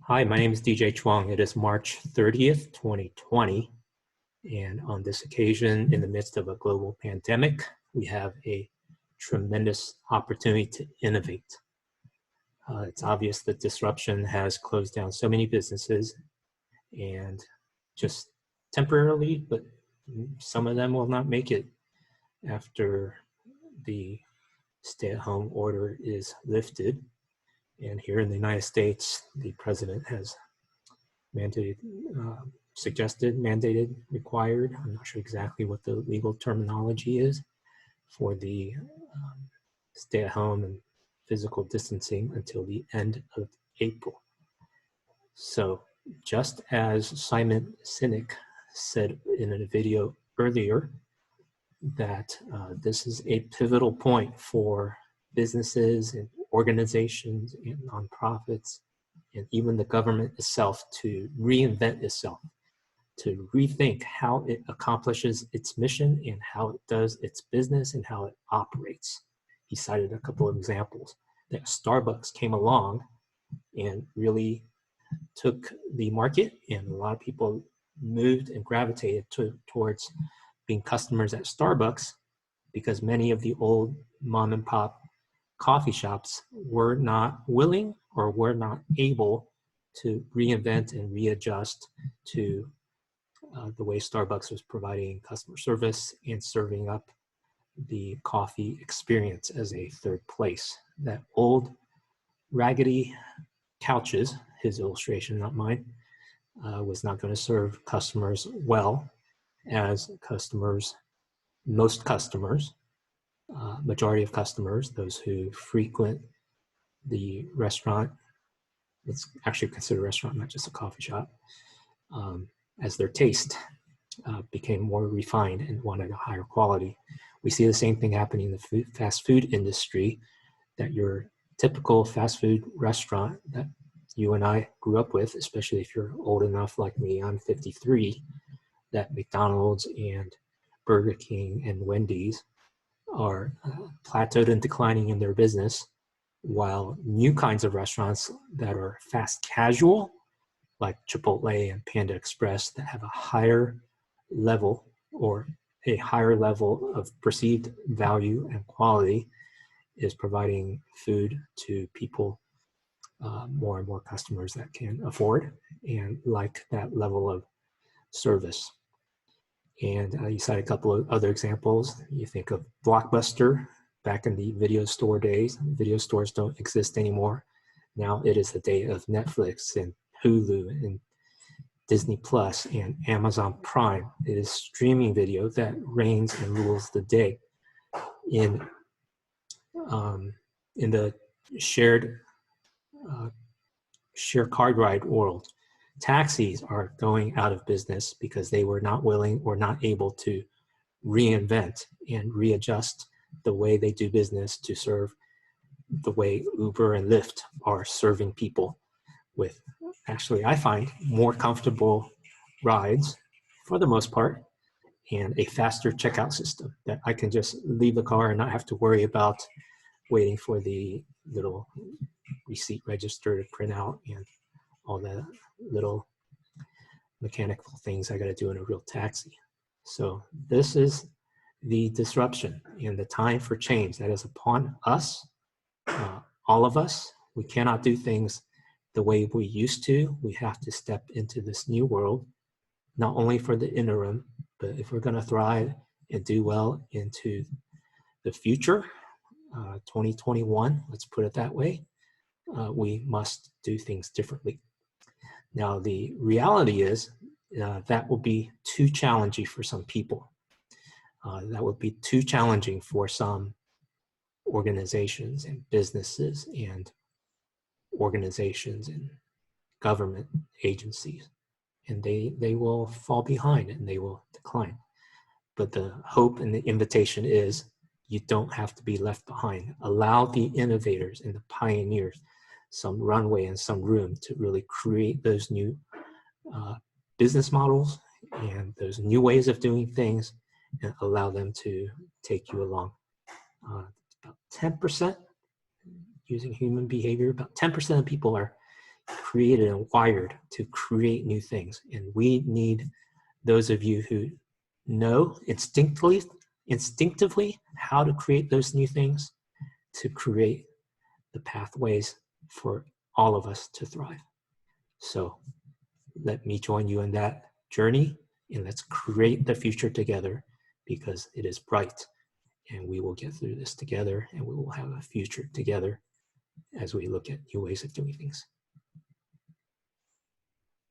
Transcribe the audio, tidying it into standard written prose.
Hi, my name is DJ Chuang. It is March 30th, 2020. And on this occasion, in the midst of a global pandemic, we have a tremendous opportunity to innovate. It's obvious that disruption has closed down so many businesses, and just temporarily, but some of them will not make it after the stay-at-home order is lifted. And here in the United States, the president has mandated, mandated, required. I'm not sure exactly what the legal terminology is for the stay at home and physical distancing until the end of April. So just as Simon Sinek said in a video earlier, that this is a pivotal point for businesses and organizations and nonprofits and even the government itself to reinvent itself, to rethink how it accomplishes its mission and how it does its business and how it operates. He cited a couple of examples that Starbucks came along and really took the market, and a lot of people moved and gravitated towards being customers at Starbucks because many of the old mom and pop coffee shops were not willing or were not able to reinvent and readjust to the way Starbucks was providing customer service and serving up the coffee experience as a third place. That old raggedy couches, his illustration, not mine, was not going to serve customers well as customers, most customers, majority of customers, those who frequent the restaurant, it's actually considered a restaurant, not just a coffee shop, as their taste became more refined and wanted a higher quality. We see the same thing happening in the fast food industry, that your typical fast food restaurant that you and I grew up with, especially if you're old enough like me, I'm 53, that McDonald's and Burger King and Wendy's are plateaued and declining in their business, while new kinds of restaurants that are fast casual, like Chipotle and Panda Express, that have a higher level or a higher level of perceived value and quality, is providing food to people, more and more customers that can afford and like that level of service. And you cite a couple of other examples. You think of Blockbuster back in the video store days. Video stores don't exist anymore. Now it is the day of Netflix and Hulu and Disney Plus and Amazon Prime. It is streaming video that reigns and rules the day. In the shared car ride world, taxis are going out of business because they were not willing or not able to reinvent and readjust the way they do business to serve the way Uber and Lyft are serving people with, actually, I find, more comfortable rides for the most part, and a faster checkout system that I can just leave the car and not have to worry about waiting for the little receipt register to print out and all the little mechanical things I got to do in a real taxi. So this is the disruption and the time for change that is upon us, all of us. We cannot do things the way we used to. We have to step into this new world, not only for the interim, but if we're going to thrive and do well into the future, 2021, let's put it that way, we must do things differently. Now, the reality is that will be too challenging for some people. That would be too challenging for some organizations and businesses and organizations and government agencies. And they will fall behind and they will decline. But the hope and the invitation is you don't have to be left behind. Allow the innovators and the pioneers some runway and some room to really create those new business models and those new ways of doing things, and allow them to take you along. About 10%, using human behavior, about 10% of people are created and wired to create new things. And we need those of you who know instinctively how to create those new things, to create the pathways for all of us to thrive. So let me join you in that journey, and let's create the future together, because it is bright, and we will get through this together, and we will have a future together as we look at new ways of doing things.